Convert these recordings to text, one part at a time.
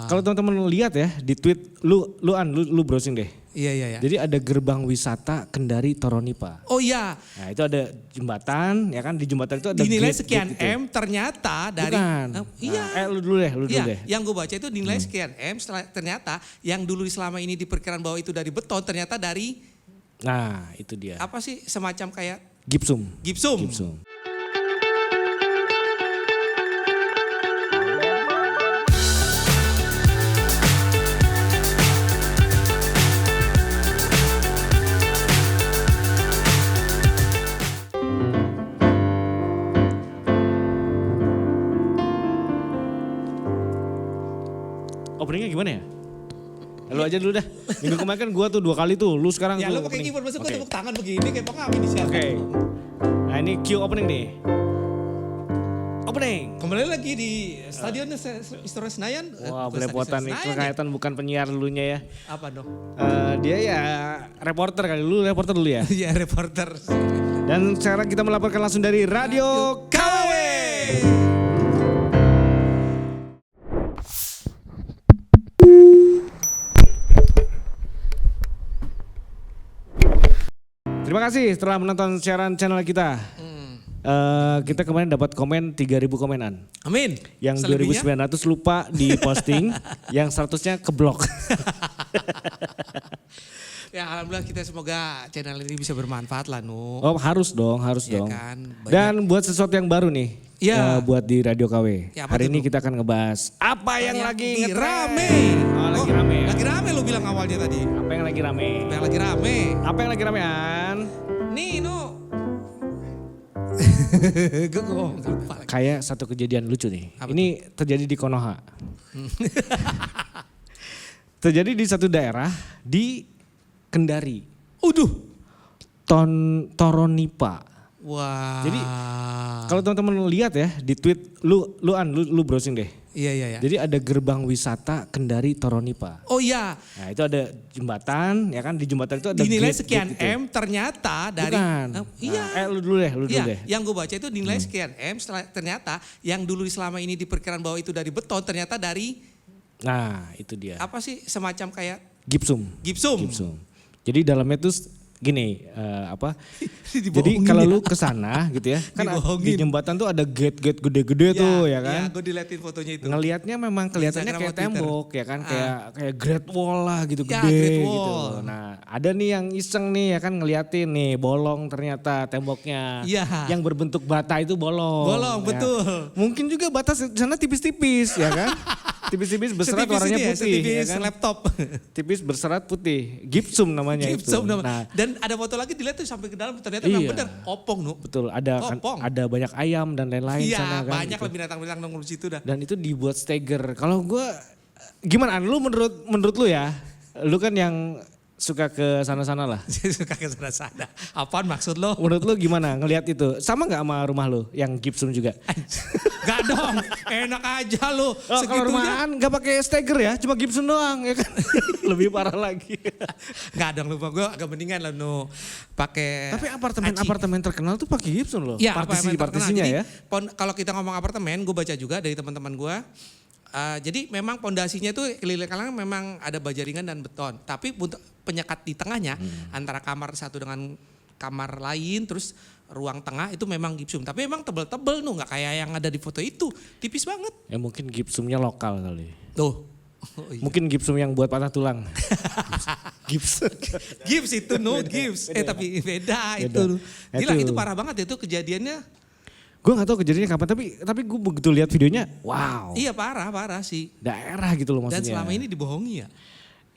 Kalau teman-teman lihat ya di tweet lu browsing deh. Iya. Jadi ada gerbang wisata Kendari Toronipa. Oh iya. Nah itu ada jembatan, ya kan di jembatan itu ada dinilai gate sekian gitu. M ternyata dari. Bukan. Iya. Nah, lu dulu deh. Yang gue baca itu dinilai sekian M, ternyata yang dulu selama ini diperkirakan bahwa itu dari beton ternyata dari. Nah itu dia. Apa sih semacam kayak. Gipsum. Openingnya gimana ya? Lu aja dulu dah. Minggu kemarin kan gua tuh 2 kali tuh. Lu sekarang Ya tuh. lu pakai keyboard masa gue Oke. tepuk tangan begini kayak pengamen di siapa. Oke. Nah ini cue opening nih. Opening. Kembali lagi di Stadion Istora Senayan. Wah Bukan belepotan Stadion nih. Senayan ya. Kelihatan bukan penyiar dulunya ya. Apa dong? Dia ya reporter kali. Lu reporter dulu ya. Iya reporter. Dan sekarang kita melaporkan langsung dari Radio KW. Terima kasih setelah menonton siaran channel kita. Kita kemarin dapat komen 3.000 komenan. Amin. Yang Selebihnya? 2.900 lupa di posting, yang 100-nya keblok. Ya alhamdulillah kita semoga channel ini bisa bermanfaat lah Nu. Oh harus dong. Ya kan, banyak. Dan buat sesuatu yang baru nih, Ya. buat di Radio KW. Ya, apa Hari tuh, ini Nu? kita akan ngebahas apa yang lagi ngetren. rame. Oh, lagi rame ya? Lagi rame lu bilang awalnya tadi. Apa yang lagi rame? Apa yang lagi rame? Apa yang lagi ramean? Nih Nu. Gue ngomong lupa lagi. Kayak satu kejadian lucu nih. Apa Ini terjadi di Konoha. Terjadi di satu daerah di Kendari. Uduh. Toronipa. Wah. Jadi, Kalau teman-teman lihat ya di tweet lu browsing deh. Iya. Jadi ada gerbang wisata Kendari Toronipa. Oh iya. Nah itu ada jembatan, ya kan di jembatan itu ada Dinilai gate sekian gitu. M ternyata dari. Bukan. Iya. Nah, lu dulu deh. Yang gue baca itu dinilai sekian M, ternyata yang dulu selama ini diperkirakan bahwa itu dari beton ternyata dari. Nah itu dia. Apa sih semacam kayak. Gipsum. Jadi dalamnya tuh gini, jadi Dibohongin kalau ya? lu kesana gitu ya, kan di Dibohongin. jembatan tuh ada gate-gate gede-gede tuh ya kan. Iya, gue diliatin fotonya itu. Ngelihatnya memang kelihatannya Instagram kayak atau Twitter. tembok ya kan, kayak Great Wall lah gitu, Ya, gede Great gitu. Wall. Nah ada nih yang iseng nih ya kan ngeliatin nih bolong ternyata temboknya. Iya. Yang berbentuk bata itu bolong. Bolong, ya. betul. Mungkin juga batas di sana tipis-tipis ya kan. Tipis-tipis berserat Setipis warnanya ini ya, putih setipis ya kan. laptop. Tipis berserat putih, gipsum namanya Gipsum itu. nama. Nah, Dan ada foto lagi dilihat tuh sampai ke dalam ternyata memang Iya. benar opong Nu. betul ada Opong. ada banyak ayam dan lain-lain Iya sana kan. banyak gitu. lah binatang-binatang nongol di situ dah. Dan itu dibuat steger. Kalau gue gimana? Lu menurut lu ya, lu kan yang suka ke sana-sana lah. Suka ke sana-sana. Apaan maksud lo? Menurut lu gimana ngelihat itu? Sama nggak sama rumah lu yang gipsum juga? Gak dong, enak aja lo. Oh, kalau Segitunya. rumahan nggak pakai steger ya, cuma gipsum doang ya kan? Lebih parah lagi. Gak dong lupa gue agak mendingan lah Nu. Pakai. Tapi apartemen terkenal tuh pakai gipsum loh. Ya, apartemen terkenal. Partisinya Jadi, ya. kalau kita ngomong apartemen, gue baca juga dari teman-teman gue. Jadi memang pondasinya itu keliling kalangan memang ada baja ringan dan beton. Tapi untuk penyekat di tengahnya antara kamar satu dengan kamar lain, terus ruang tengah itu memang gipsum. Tapi memang tebel-tebel Nu, nggak kayak yang ada di foto itu, tipis banget. Ya mungkin gipsumnya lokal kali. Tuh. Oh, iya. Mungkin gipsum yang buat patah tulang. Gips. Gips itu Nu, gips. Tapi beda itu. Beda. Gila Itu. itu parah banget itu kejadiannya. Gue gak tahu kejadiannya kapan, tapi gue begitu lihat videonya, wow. Iya parah sih. Daerah gitu loh Dan maksudnya. selama ini dibohongi ya.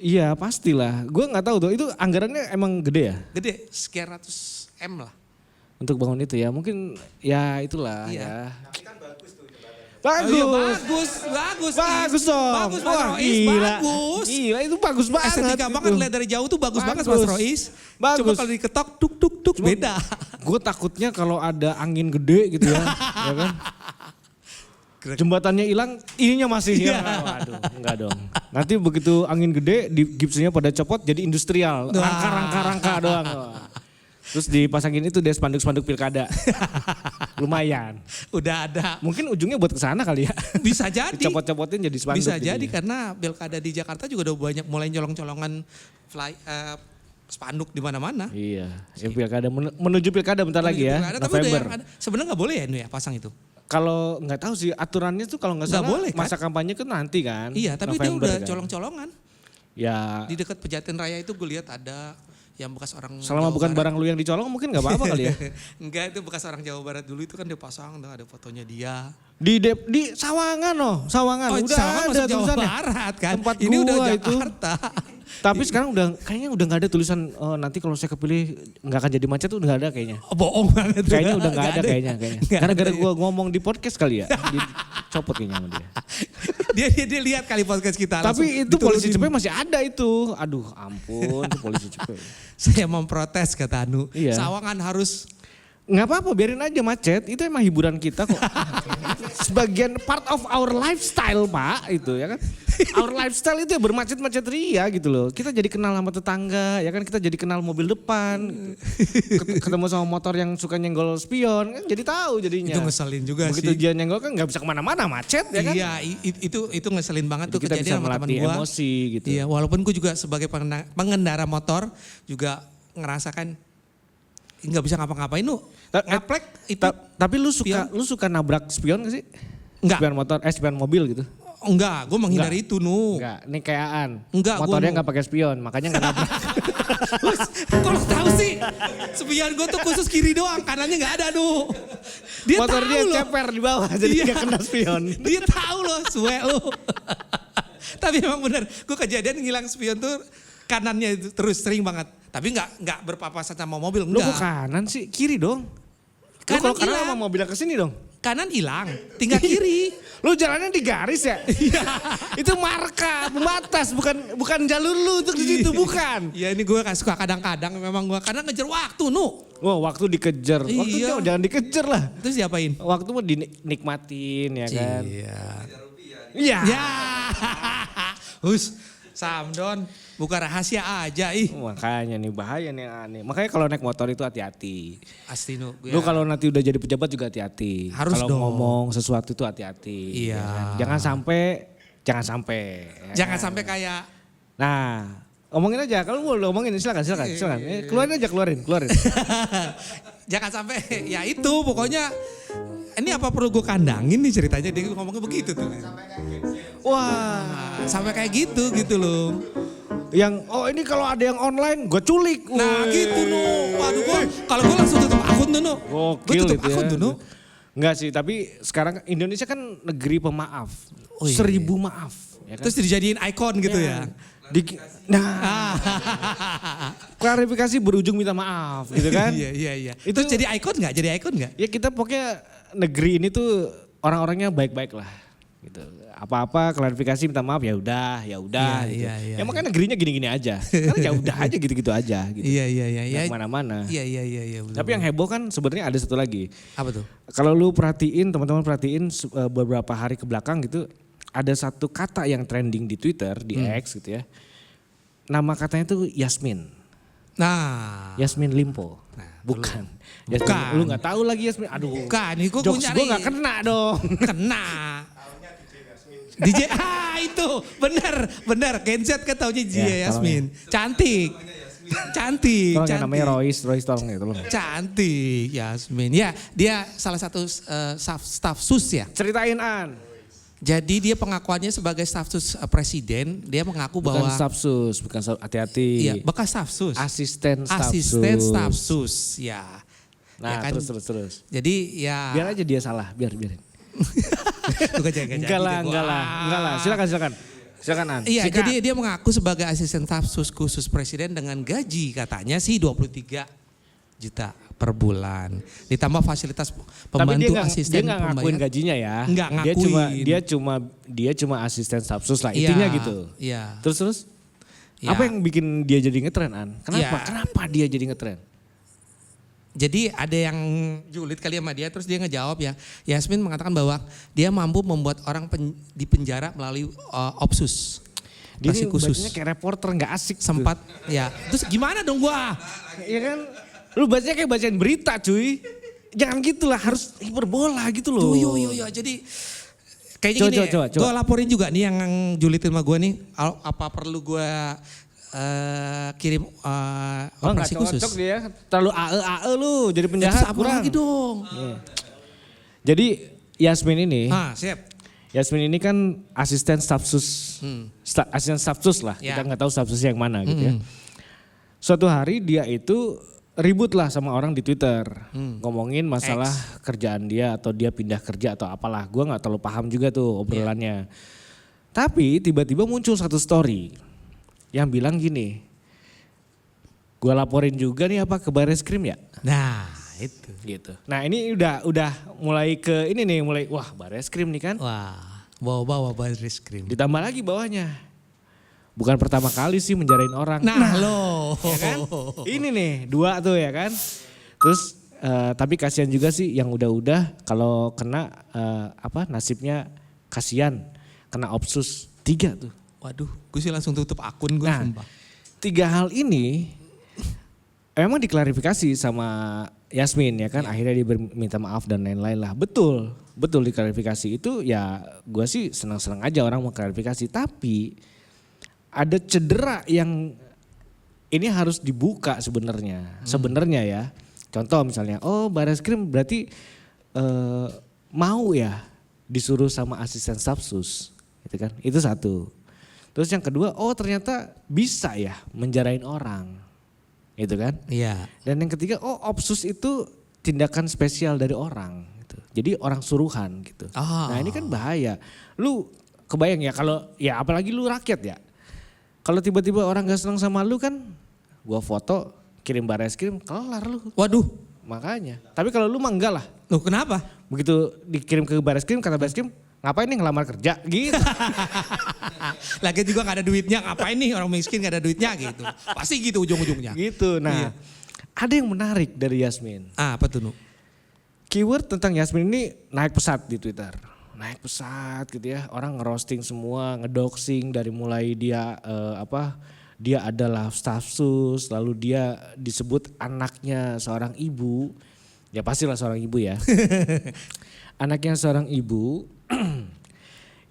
Iya pastilah, gue gak tahu tuh, itu anggarannya emang gede ya? Gede, sekian ratus M lah. Untuk bangun itu ya, mungkin ya itulah Iya. ya. Oh iya, Bagus. Bagus dong. Bagus Mas Wah, Rois, gila. bagus. Gila itu bagus banget. Estetika banget itu. lihat dari jauh tuh bagus banget Bagus. Mas Rois. Bagus. Coba kalau diketok tuk tuk tuk beda. Gue takutnya kalau ada angin gede gitu ya, ya kan. Jembatannya hilang, ininya masih ya. Waduh, enggak dong. Nanti begitu angin gede, di gipsnya pada copot jadi industrial, rangka doang. Terus dipasangin itu deh spanduk-spanduk pilkada. Lumayan. Udah ada. Mungkin ujungnya buat ke sana kali ya. Bisa jadi. Dicopot-copotin jadi spanduk. Bisa jadinya. jadi karena pilkada di Jakarta juga udah banyak mulai colong-colongan spanduk di mana-mana. Iya, ya pilkada menuju pilkada bentar lagi ya, Pilkada, tapi udah November. yang ada. Sebenarnya nggak boleh ya Nu ya pasang itu. Kalau nggak tahu sih aturannya tuh kalau nggak Nggak salah boleh, kan? masa kampanye kan nanti kan. Iya, tapi November, dia udah kan. colong-colongan. Ya, Di dekat Pejaten Raya itu gue lihat ada yang bekas orang selama Jawa bukan Barat. barang lu yang dicolong mungkin nggak apa-apa kali ya. Enggak, itu bekas orang Jawa Barat dulu itu kan dia pasang, ada fotonya dia. Di Sawangan Sawangan Oh, udah Sawangan ada masuk Jawa tulisannya. Barat kan. Tempat Ini udah gua itu. Jakarta. Tapi sekarang kayaknya udah nggak ada tulisan nanti kalau saya kepilih nggak akan jadi macet tuh udah nggak ada kayaknya. Oh, bohong banget. Kayaknya udah nggak ada ya? kayaknya. Nggak Gara-gara ada ya. gua ngomong di podcast kali ya. Dicopot kayaknya sama dia. dia lihat kali podcast kita. langsung Tapi itu polisi diturunin. cepet masih ada itu. Aduh ampun tuh polisi cepet. Saya memprotes kata Anu. Iya. Sawangan harus Nggak apa-apa, biarin aja macet. Itu emang hiburan kita kok. Sebagian part of our lifestyle, Pak, itu ya kan. Our lifestyle itu ya bermacet-macet ria gitu loh. Kita jadi kenal sama tetangga, ya kan kita jadi kenal mobil depan. Gitu. Ketemu sama motor yang suka nyenggol spion, kan jadi tahu jadinya. itu ngeselin juga Begitu sih. dia nyenggol kan nggak bisa kemana-mana, macet ya kan. Iya, itu ngeselin banget Jadi tuh kita bisa kejadian sama teman melatih gua. emosi gitu. Iya, walaupun gue juga sebagai pengendara motor juga ngerasakan nggak bisa ngapa-ngapain Nu. Ngaplek itu Tapi lu suka nabrak spion gak sih? Enggak. Spion motor, spion mobil gitu. enggak, gue menghindari itu Nu. Enggak, ini kayaan. Enggak, gua Motornya nu. nggak pakai spion, makanya nggak nabrak. Kok lo tahu sih? Spion gue tuh khusus kiri doang, kanannya nggak ada Nu. Dia Motor tahu dia loh. ceper di bawah, jadi Iya. nggak kena spion. Dia tahu loh, suwe lo. Tapi emang bener, gue kejadian ngilang spion tuh kanannya itu terus sering banget. Tapi nggak berpapasan sama mobil, Lu kok enggak. kanan sih? Kiri dong. Lu Kanan kalau kanan hilang. sama mobilnya ke sini dong. Kanan hilang, tinggal kiri. Lu jalannya di garis ya? Iya. Itu marka, pembatas, bukan jalur lu untuk di situ, bukan. Iya ini gue suka kadang-kadang memang gue kadang ngejar waktu Nu. Wah, waktu dikejar. Waktu Iya. jangan dikejar lah. Terus diapain? Waktu mau dinikmatin ya kan. Iya. Iya. Ya. Hus, Samdon, buka rahasia aja ih. Makanya nih bahaya nih yang aneh. Makanya kalau naik motor itu hati-hati. Pasti Nu. Lu kalau nanti udah jadi pejabat juga hati-hati. Harus kalau dong. ngomong sesuatu itu hati-hati. Iya. ya kan? Jangan sampai. Ya Jangan kan? sampai kayak Nah, omongin aja. Kalau mau lu omongin silakan. Keluarin aja, keluarin. jangan sampai ya itu pokoknya ini apa perlu gue kandangin nih ceritanya dia ngomongnya begitu tuh. Wah, Nah, sampai kayak gitu loh. yang ini kalau ada yang online gue culik. Nah Woi. gitu Nu. Waduh gue kalau gue langsung tutup akun tuh Nu. Gue Gokil tutup itu akun ya. tuh Nu. Enggak sih, tapi sekarang Indonesia kan negeri pemaaf. Oh iya. 1000 maaf. Ya kan? Terus dijadiin ikon gitu ya. Nah, klarifikasi berujung minta maaf gitu kan. Iya. Itu- Terus jadi ikon nggak? Jadi ikon nggak? Ya kita pokoknya negeri ini tuh orang-orangnya baik-baik lah gitu. Apa-apa klarifikasi minta maaf ya udah Iya, gitu. iya. Ya makanya negerinya gini-gini aja. Karena ya udah aja gitu-gitu aja gitu. Iya. Nggak kemana-mana. Iya. betul. Tapi yang heboh kan sebenarnya ada satu lagi. apa tuh? Kalau lu perhatiin, teman-teman perhatiin beberapa hari ke belakang gitu, ada satu kata yang trending di Twitter, di X gitu ya. Nama katanya tuh Yasmin. Nah. Yasmin Limpo. Bukan. Yasmin, Bukan. lu gak tahu lagi Yasmin. Aduh. Bukan, ini gue Jokes gue gak kena dong. Kena. DJ, itu bener. Gen Z kan taunya DJ Ya, Yasmin. Cantik. Tolong yang namanya Royce tolong ya tolong. Cantik Yasmin. Ya dia salah satu staf sus ya. Ceritain An. Jadi dia pengakuannya sebagai staf sus presiden. Dia mengaku Bukan bahwa. staf sus, bukan hati-hati. Iya, bekas staf sus. Asisten Asisten staf sus. sus, ya. Nah Ya kan? terus. Jadi ya. Biar aja dia salah, biarin. Tuh, jangan Enggak lah. Silakan. Silakan An. Iya, Sikat. jadi dia mengaku sebagai asisten staf sus khusus presiden dengan gaji katanya sih 23 juta per bulan. Ditambah fasilitas pembantu asisten dia nggak ngakuin gajinya ya. Nggak Dia ngakuin. dia cuma asisten staf sus lah. Intinya gitu. Iya. Terus Iya. apa yang bikin dia jadi ngetren An? Iya. Kenapa dia jadi ngetren? Jadi ada yang julid kali sama dia terus dia ngejawab ya. Yasmin mengatakan bahwa dia mampu membuat orang di penjara melalui opsus. Dia Operasi ini khusus. bacanya kayak reporter nggak asik. Sempat ya. Terus gimana dong gua? Iya kan? Lu bacanya kayak bacain berita cuy. jangan gitulah, harus hiperbola gitu loh. Yo, jadi kayaknya Coba. gue laporin juga nih yang julitin sama gue nih, apa perlu gue kirim operasi nggak khusus? cocok dia, terlalu AE lu jadi penjahat. Apa lagi dong? Jadi Yasmin ini, Siap. Yasmin ini kan asisten staf sus, asisten staf sus lah. Ya. Kita nggak tahu staf sus yang mana gitu ya. Suatu hari dia itu ribut lah sama orang di Twitter, ngomongin masalah kerjaan dia atau dia pindah kerja atau apalah. Gue nggak terlalu paham juga tuh obrolannya. Tapi tiba-tiba muncul satu story yang bilang gini, gue laporin juga nih apa ke Bareskrim ya. Nah itu. Gitu. Nah ini udah mulai ke ini nih, wah Bareskrim nih kan. Wah, bawa Bareskrim. Ditambah lagi bawahnya. Bukan pertama kali sih menjarain orang. Nah loh. Ya kan? Ini nih 2 tuh ya kan. Terus tapi kasihan juga sih yang udah kalau kena nasibnya kasihan. Kena Opsus 3 tuh. Waduh, gue sih langsung tutup akun gue sumpah. 3 hal ini memang diklarifikasi sama Yasmin ya kan. Akhirnya dia minta maaf dan lain-lain lah. Betul diklarifikasi itu ya gue sih senang-senang aja orang mau klarifikasi. Tapi ada cedera yang ini harus dibuka sebenarnya. Sebenarnya ya. Contoh misalnya, Bareskrim berarti mau ya disuruh sama asisten staf sus. Gitu kan. Itu satu. Terus yang kedua, ternyata bisa ya menjarain orang. Gitu kan. Iya. Dan yang ketiga, Opsus itu tindakan spesial dari orang. Gitu. Jadi orang suruhan gitu. Nah ini kan bahaya. Lu kebayang ya kalau ya apalagi lu rakyat ya. Kalau tiba-tiba orang gak senang sama lu kan, gua foto kirim Bareskrim kelar lu. Waduh. Makanya. Tapi kalau lu mah enggak lah. Loh kenapa? Begitu dikirim ke Bareskrim, kata Bareskrim, ngapain nih ngelamar kerja gitu. Lagi juga gak ada duitnya, ngapain nih orang miskin gak ada duitnya gitu. Pasti gitu ujung-ujungnya. Gitu. Nah, ada yang menarik dari Yasmin. Apa tuh Nu? Keyword tentang Yasmin ini naik pesat di Twitter. Naik pesat gitu ya. Orang ngerosting semua, ngedoxing dari mulai dia dia adalah staf sus, lalu dia disebut anaknya seorang ibu. Ya pastilah seorang ibu ya. Anaknya seorang ibu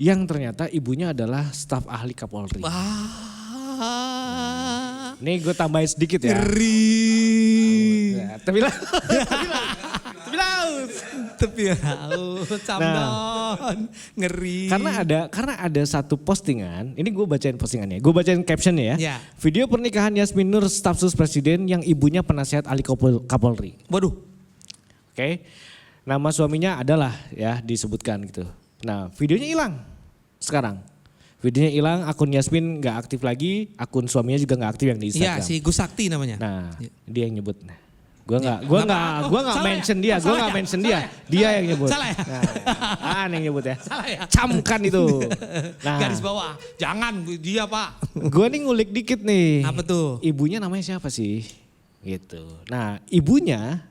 yang ternyata ibunya adalah staf ahli Kapolri. Nih gue tambahin sedikit ya. Tapi laut, Camdon, ngeri. Karena ada satu postingan, ini gue bacain postingannya, gue bacain captionnya ya. Ya. Video pernikahan Yasmin Nur staf sus presiden yang ibunya penasihat ahli Kapolri. Waduh. Oke, nama suaminya adalah ya disebutkan gitu. Nah videonya hilang sekarang. Videonya hilang, akun Yasmin gak aktif lagi, akun suaminya juga gak aktif yang di Instagram. Iya si Gus Sakti namanya. Nah dia yang nyebut. Gue nggak mention dia, gue nggak mention dia, dia yang nyebut. Salah ya? Nah, yang nyebut ya. Salah ya? Camkan itu. Nah, garis bawah, jangan dia Pak. Gue nih ngulik dikit nih. Apa tuh? Ibunya namanya siapa sih? Gitu. Nah ibunya,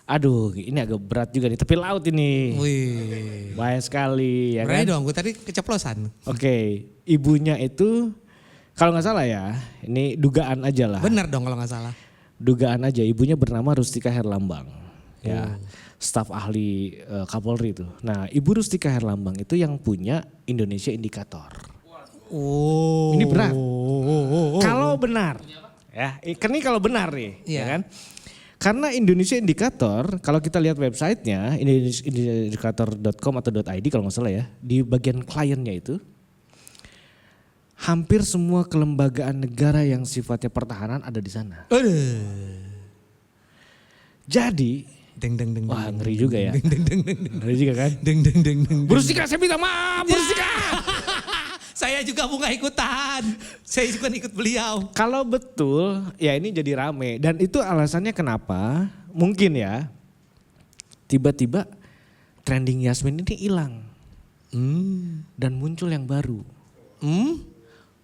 aduh ini agak berat juga nih, tepi laut ini. Wih. Banyak sekali ya Berani kan. dong, gue tadi keceplosan. Oke, ibunya itu kalau nggak salah ya, ini dugaan aja lah. Bener dong kalau gak salah. Dugaan aja ibunya bernama Rustika Herlambang. Ya, staf ahli Kapolri itu. Nah, Ibu Rustika Herlambang itu yang punya Indonesia Indikator. Ini berat. Kalau benar, ya, ini kalau benar nih, ya kan? Karena Indonesia Indikator, kalau kita lihat websitenya, indikator.com atau .id kalau nggak salah ya, di bagian kliennya itu, hampir semua kelembagaan negara yang sifatnya pertahanan ada di sana. Jadi, wah ngeri juga ya. Ngeri juga kan? Rustika, saya minta maaf, Rustika. Saya juga mau gak ikutan. Saya juga ikut beliau. Kalau betul, ya ini jadi rame. Dan itu alasannya kenapa, mungkin ya, tiba-tiba trending Yasmin ini hilang. Dan muncul yang baru.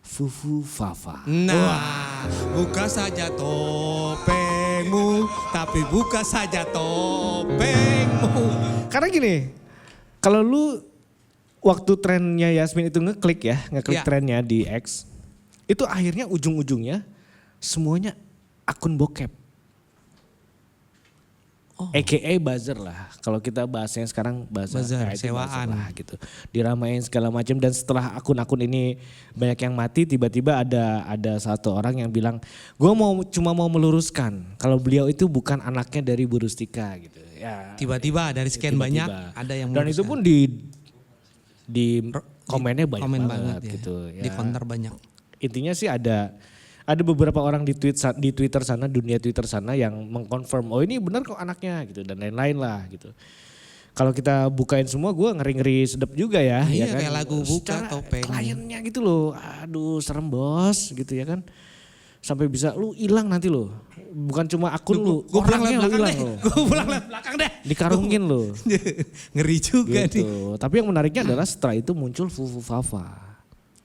Fufu Fafa. Nah, buka saja topengmu, tapi buka saja topengmu. Karena gini, kalau lu waktu trennya Yasmin itu ngeklik trennya di X, itu akhirnya ujung-ujungnya semuanya akun bokep. AKA buzzer lah. Kalau kita bahasanya sekarang buzzer, Buzzer, itu sewaan. buzzer lah gitu. Diramain segala macam dan setelah akun-akun ini banyak yang mati, tiba-tiba ada satu orang yang bilang, gue cuma mau meluruskan kalau beliau itu bukan anaknya dari Bu Rustika gitu. Ya. Tiba-tiba dari sekian Tiba-tiba. banyak ada yang Dan itu meluruskan. pun di komennya banyak Komen banget ya. gitu. Di counter banyak. Intinya sih ada beberapa orang di Twitter sana, dunia Twitter sana yang mengkonfirm, oh ini benar kok anaknya gitu dan lain-lain lah gitu. Kalau kita bukain semua gue ngeri-ngeri sedap juga ya. Iya, ya kan? kayak lagu buka Secara topeng. kliennya gitu loh, aduh serem bos gitu ya kan. Sampai bisa lu hilang nanti lo. Bukan cuma akun lu, Gue pulang orangnya lewat lu belakang hilang deh. lo. Gue pulang lewat belakang deh. Dikarungin lo. Ngeri juga nih. Gitu. Tapi yang menariknya adalah setelah itu muncul Fufu Fafa.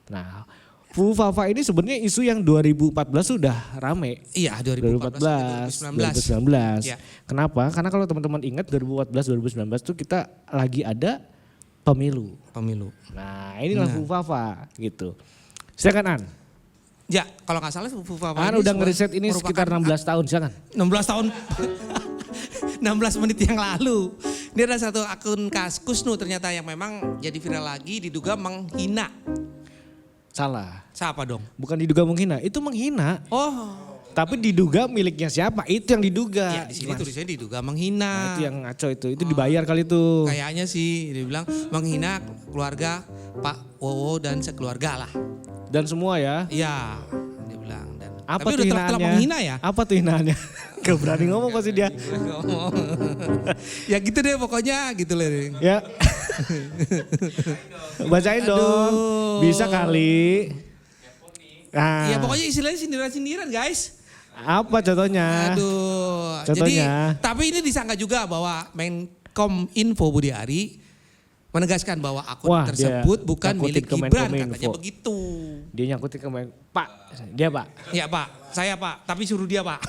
Nah, Fufu Fafa ini sebenarnya isu yang 2014 sudah rame. Iya 2014, 2019. 2014, Ya. Kenapa? Karena kalau teman-teman ingat 2014, 2019 tuh kita lagi ada pemilu. Pemilu. Nah, inilah Fufu Fafa gitu. Silakan An. Ya kalau nggak salah Fufu Fafa An ini udah ngeriset ini merupakan sekitar 16 tahun, silakan. 16 tahun. 16 menit yang lalu. Ini ada satu akun Kaskusnu ternyata yang memang jadi viral lagi diduga menghina. Salah. Siapa dong? Bukan diduga menghina, itu menghina. Oh. Tapi diduga miliknya siapa? Itu yang diduga. Ya di sini Gimana? tulisannya diduga menghina. Nah, itu yang ngaco itu dibayar kali itu. Kayaknya sih dia bilang menghina keluarga Pak Wowo dan sekeluarga lah. Dan semua ya. Iya, dia bilang. Dan, Apa tapi tuh udah telah hinaannya? menghina ya. Apa tuh hinaannya? Gak berani ngomong pasti dia. Ngomong. Ya gitu deh pokoknya gitu loh. Ya. Bacain dong. Bisa kali. Nah, Ya pokoknya istilahnya sindiran-sindiran guys. apa contohnya? Aduh. Contohnya? Jadi tapi ini disangka juga bahwa Menkominfo Budi Ari menegaskan bahwa akun Wah, tersebut dia bukan nyangkutin milik ke Gibran, Menkominfo. katanya begitu. Dia nyangkutin ke Pak. Dia Pak. Ya Pak, saya Pak, tapi suruh dia Pak.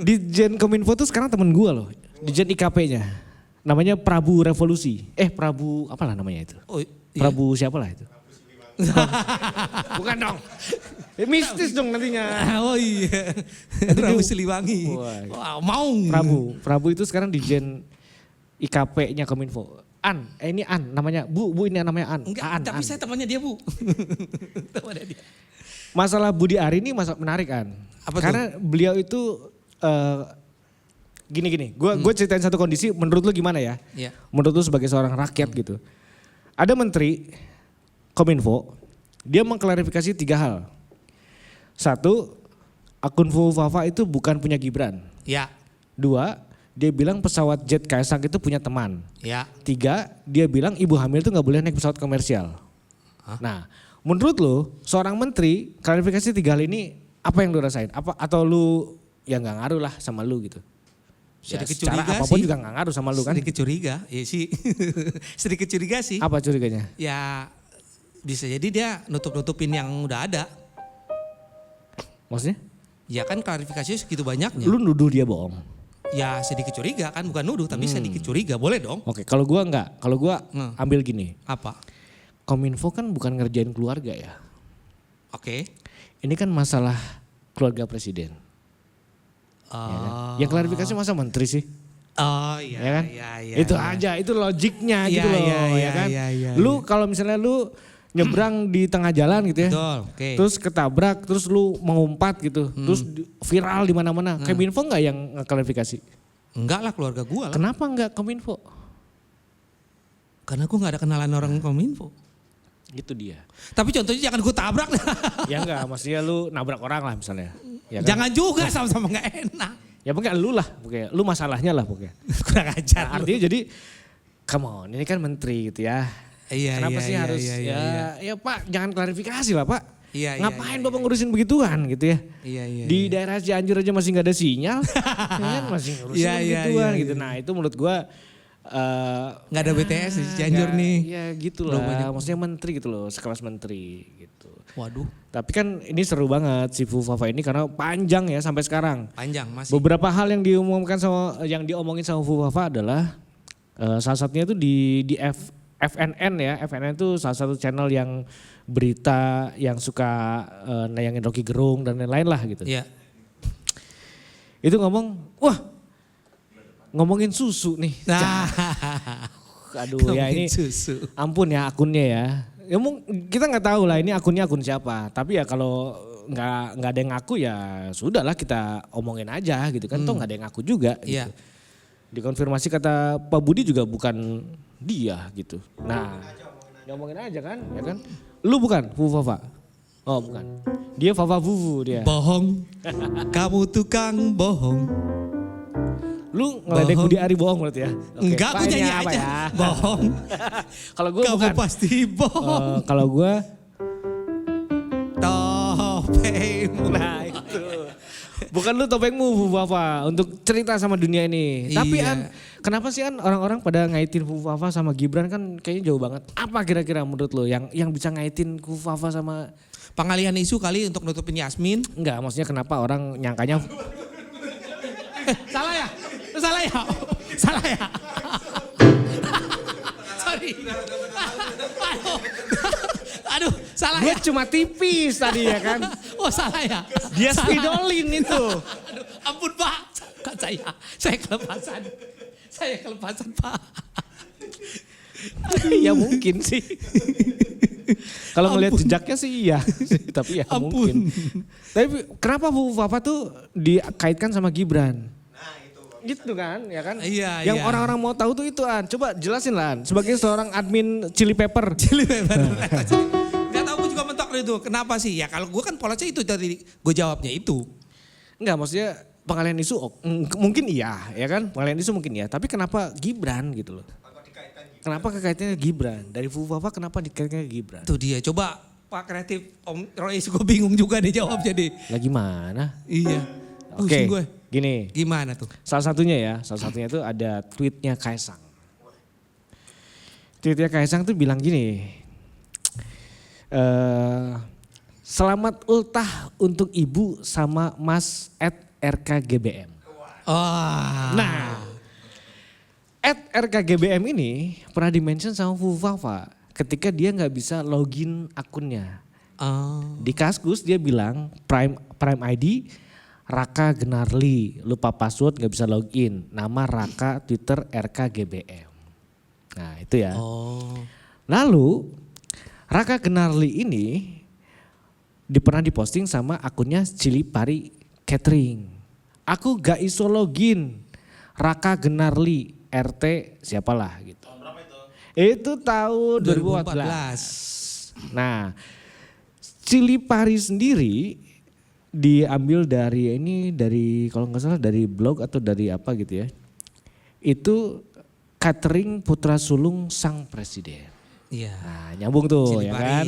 Dijen Kominfo tuh sekarang temen gua loh. Dijen IKP-nya. Namanya Prabu Revolusi. Prabu apalah namanya itu? Oh, iya. Prabu siapalah itu? Bukan dong. Mistis dong nantinya. Oh iya. Prabu Siliwangi. Wah. Wow, mau. Prabu itu sekarang Dijen IKP-nya Kominfo. Ini An namanya. Bu ini namanya An. Enggak, Aan, tapi An. saya temannya dia Bu. Temannya dia. Masalah Budi Ari ini masalah menarik An. Apa tuh? Karena beliau itu gini. Gue ceritain satu kondisi menurut lu gimana ya? Iya. Menurut lu sebagai seorang rakyat gitu. Ada menteri Kominfo, dia mengklarifikasi 3 hal. 1, akun Fufu Fafa itu bukan punya Gibran. Ya. 2, dia bilang pesawat jet Kaisang itu punya teman. Ya. 3, dia bilang ibu hamil itu nggak boleh naik pesawat komersial. Hah? Nah, menurut lu seorang menteri klarifikasi 3 hal ini apa yang lu rasain? Atau lu ya nggak ngaruh lah sama lu gitu? Ya, Sedikit secara curiga apapun sih. juga nggak ngaruh sama lu kan? Sedikit curiga, ya sih. Sedikit curiga sih. Apa curiganya? Ya bisa jadi dia nutup-nutupin yang udah ada. Maksudnya? Ya kan klarifikasinya segitu banyaknya. Lu nuduh dia bohong. Ya sedikit curiga kan, bukan nuduh tapi sedikit curiga, boleh dong. Oke, kalau gua enggak. Kalau gua ambil gini. Apa? Kominfo kan bukan ngerjain keluarga ya. Oke. Ini kan masalah keluarga presiden. Ya kan? Yang klarifikasi masa menteri sih? Oh iya, Ya kan? iya, Itu iya. aja, itu logiknya Iya, gitu loh, iya, ya iya, kan? iya, Lu kalau misalnya lu nyebrang di tengah jalan gitu ya. Betul, oke. Terus ketabrak, terus lu mengumpat gitu. Terus viral di mana-mana. Kominfo enggak yang ngeklarifikasi? Enggak lah keluarga gua lah. Kenapa enggak Kominfo? Karena gua gak ada kenalan orang Kominfo. Gitu dia. Tapi contohnya jangan gua tabrak. Ya enggak, maksudnya lu nabrak orang lah misalnya. Ya kan? Jangan juga sama-sama gak enak. Ya pokoknya lu lah, pokoknya. Lu masalahnya lah pokoknya. Kurang ajar. Nah, artinya jadi, come on, ini kan menteri gitu ya. Iya, Kenapa iya, sih iya, harus iya, iya, ya Pak jangan klarifikasi lah Pak. Iya, Ngapain iya, Bapak ngurusin begituan gitu ya. Iya, iya. Di daerah Cianjur aja masih gak ada sinyal. Ya kan masih ngurusin Iya, iya, begituan iya, gitu. iya. Nah itu menurut gua. Nggak ada BTS di Cianjur nih. Ya gitu Belum lah, banyak. maksudnya menteri gitu loh, sekelas menteri gitu. Waduh, Tapi kan ini seru banget si Fufu Fafa ini karena panjang ya sampai sekarang. panjang masih. Beberapa hal yang diomongin sama Fufu Fafa adalah salah satunya itu di FNN ya. FNN itu salah satu channel yang berita yang suka nayangin Rocky Gerung dan lain-lain lah gitu. Iya. Itu ngomong, wah ngomongin susu nih. Nah, Aduh ya ini susu. ampun ya akunnya ya. Ya kita nggak tahu lah ini akunnya akun siapa. Tapi ya kalau nggak ada yang ngaku ya sudahlah kita omongin aja gitu kan. Toh nggak ada yang ngaku juga. Gitu. Iya. Dikonfirmasi kata Pak Budi juga bukan dia gitu. Nah, ngomongin aja kan, ya kan? Lu bukan Fufu Fafa? Oh bukan. Dia Fafa Fufu dia. Bohong. Kamu tukang bohong. Lu ngeledek Budi Ari bohong berarti ya? Oke. Enggak, aku Pak, ini nyanyi apa aja. ya? Bohong. Kalau gue Kamu bukan. pasti bohong. Kalau gue, Topengmu. nah itu. Bukan lu topengmu Fufu Fafa untuk cerita sama dunia ini. Tapi Iya. An, kenapa sih An orang-orang pada ngaitin Fufu Fafa sama Gibran kan kayaknya jauh banget. Apa kira-kira menurut lu yang bisa ngaitin Fufu Fafa sama... Pengalihan isu kali untuk nutupin Yasmin. Enggak, maksudnya kenapa orang nyangkanya... Salah ya? Salah ya? Salah ya? Sorry. Aduh, salah Gue ya? cuma tipis tadi ya kan. Oh salah ya? Dia Salah. spidolin itu. Aduh, ampun Pak. Kan saya kelepasan. Saya kelepasan Pak. Ya mungkin sih. Kalau ngelihat Ampun. jejaknya sih iya. Tapi ya Ampun. mungkin. Tapi kenapa Fufu Fafa tuh dikaitkan sama Gibran? Gitu kan, ya kan? Iya, Yang iya. orang-orang mau tahu tuh itu An. Coba jelasin lah An. Sebagai seorang admin Chili Pepper. Chili Pepper. Gak tau gue juga mentok itu. Kenapa sih? Ya kalau gue kan polosnya itu tadi gue jawabnya itu. Enggak, maksudnya pengalihan isu mungkin iya, ya kan? Pengalihan isu mungkin iya. Tapi kenapa Gibran gitu loh? Kenapa kekaitannya Gibran? Dari Fufu Fafa kenapa dikaitkan Gibran? Tuh dia. Coba Pak Kreatif Om Rois gue bingung juga nih jawabnya deh. Lagi mana? Iya. Oke, Pusing gue. gini. Gimana tuh? Salah satunya itu ada tweetnya Kaisang. Tweetnya Kaisang tuh bilang gini, selamat ultah untuk ibu sama mas @rkgbm. Oh. Nah, @rkgbm ini pernah dimention sama Fufu Fafa ketika dia nggak bisa login akunnya. Oh. Di Kaskus dia bilang Prime ID Raka Genarli, lupa password gak bisa login. Nama Raka Twitter RKGBM. Nah itu ya. Oh. Lalu Raka Genarli ini pernah diposting sama akunnya Cili Pari Catering. Aku gak iso login. Raka Genarli RT siapalah gitu. Tahun berapa itu? Itu tahun 2014. Nah Cili Pari sendiri diambil dari kalau nggak salah dari blog atau dari apa gitu ya. Itu catering putra sulung sang presiden. Iya. Nah nyambung tuh Cili ya Pari. kan.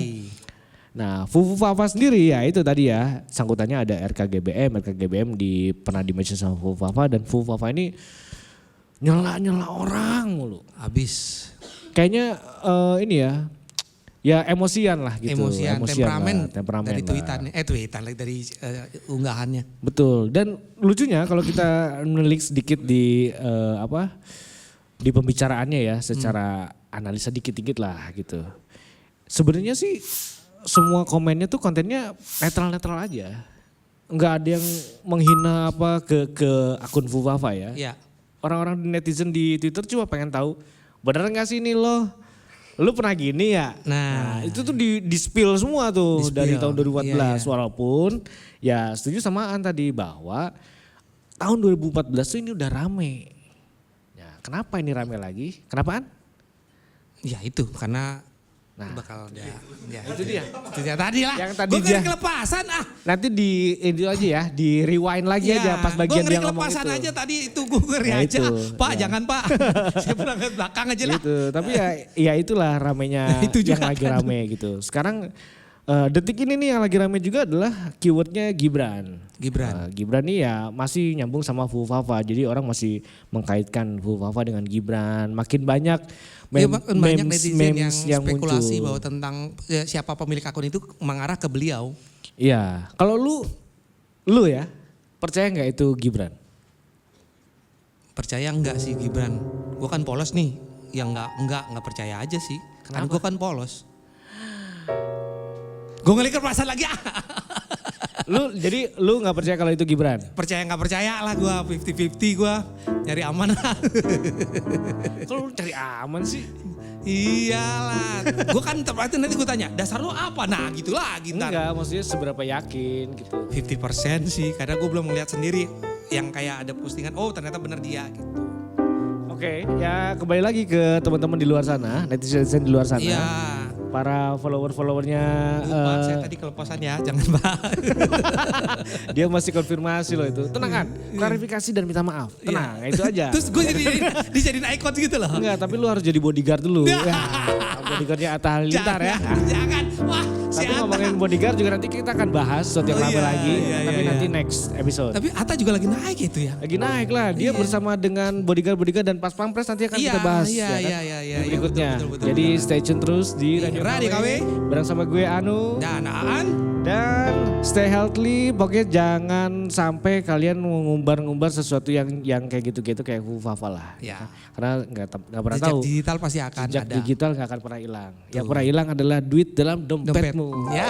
Nah Fufu Fafa sendiri ya itu tadi ya sangkutannya ada RKGBM pernah di-mention sama Fufu Fafa dan Fufu Fafa ini nyela orang mulu. Habis. Kayaknya ini ya emosian lah gitu. Emosian, temperamen dari lah. tweetannya. Tweetan lagi dari unggahannya. Betul. Dan lucunya kalau kita menilik sedikit di di pembicaraannya ya, secara analisa dikit-dikit lah gitu. Sebenarnya sih semua komennya tuh kontennya netral-netral aja. Enggak ada yang menghina apa ke akun Fufu Fafa ya. Iya. Orang-orang netizen di Twitter cuma pengen tahu bener nggak sih ini lo? Lu pernah gini ya? Nah, Itu tuh di spill semua tuh Di-spill. dari tahun 2014 Iya, iya. walaupun ya setuju sama An tadi bahwa tahun 2014 tuh ini udah rame. Ya, kenapa ini rame lagi? Kenapa An? ya itu karena Nah, bakal ya itu dia. Itu dia tadi lah. Yang tadi Gue dia- ngeri kelepasan Nanti di itu aja ya, di rewind lagi aja pas bagian gue dia ngeri ngomong kelepasan itu. aja tadi itu gue ngeri Nah, aja. itu, Pak ya. jangan Pak. Saya pulang ke belakang aja lah. Gitu. Tapi ya itulah ramenya Itu yang juga lagi kan. rame gitu. Sekarang detik ini nih yang lagi rame juga adalah keywordnya Gibran. Gibran. Gibran nih ya masih nyambung sama Fufu Fafa. Jadi orang masih mengkaitkan Fufu Fafa dengan Gibran. Makin banyak Ya, banyak netizen yang spekulasi muncul. bahwa tentang siapa pemilik akun itu mengarah ke beliau. Iya. Kalau lu ya percaya nggak itu Gibran? Percaya enggak sih Gibran? Gue kan polos nih. Yang enggak percaya aja sih. Kan Kenapa? gue kan polos. Gue ngeli kelepasan lagi. Jadi lu nggak percaya kalau itu Gibran? Percaya nggak percaya lah gue, 50-50 gue. Nyari aman lah. Kalau lu cari aman sih? Iyalah. Gue kan nanti gue tanya, dasar lu apa? Nah gitu lagi ntar. Enggak, maksudnya seberapa yakin gitu. 50% sih, karena gue belum ngeliat sendiri. Yang kayak ada postingan, oh ternyata bener dia gitu. Oke, ya kembali lagi ke teman-teman di luar sana, netizen di luar sana. Iya. Para follower-followernya. Lupa, saya tadi kelepasan ya, jangan bahas. Dia masih konfirmasi loh itu. Tenang kan, klarifikasi dan minta maaf. Tenang, itu aja. Terus gue dijadiin icon gitu loh. Enggak, tapi lu harus jadi bodyguard dulu. Ya, bodyguardnya Atta Halilintar ya. Jangan, wah si Tapi Atta. ngomongin bodyguard juga nanti kita akan bahas sesuatu yang Oh, rame iya, lagi. iya, Tapi iya, nanti iya. next episode. Tapi Atta juga lagi naik gitu ya. Lagi naik lah, dia bersama dengan bodyguard dan pas pampres nanti akan kita bahas Iya, ya kan? iya, Di berikutnya. betul. Jadi stay tune terus di Iya, Radio Radio KW. KW. Bareng sama gue Anu. Dan Aan. Dan stay healthy, pokoknya jangan sampai kalian ngumbar-ngumbar sesuatu yang kayak gitu-gitu kayak hufafa lah. Ya. Karena nggak pernah Jejak tahu. digital pasti akan Jejak ada. digital nggak akan pernah hilang. Yang pernah hilang adalah duit dalam dompetmu. Ya.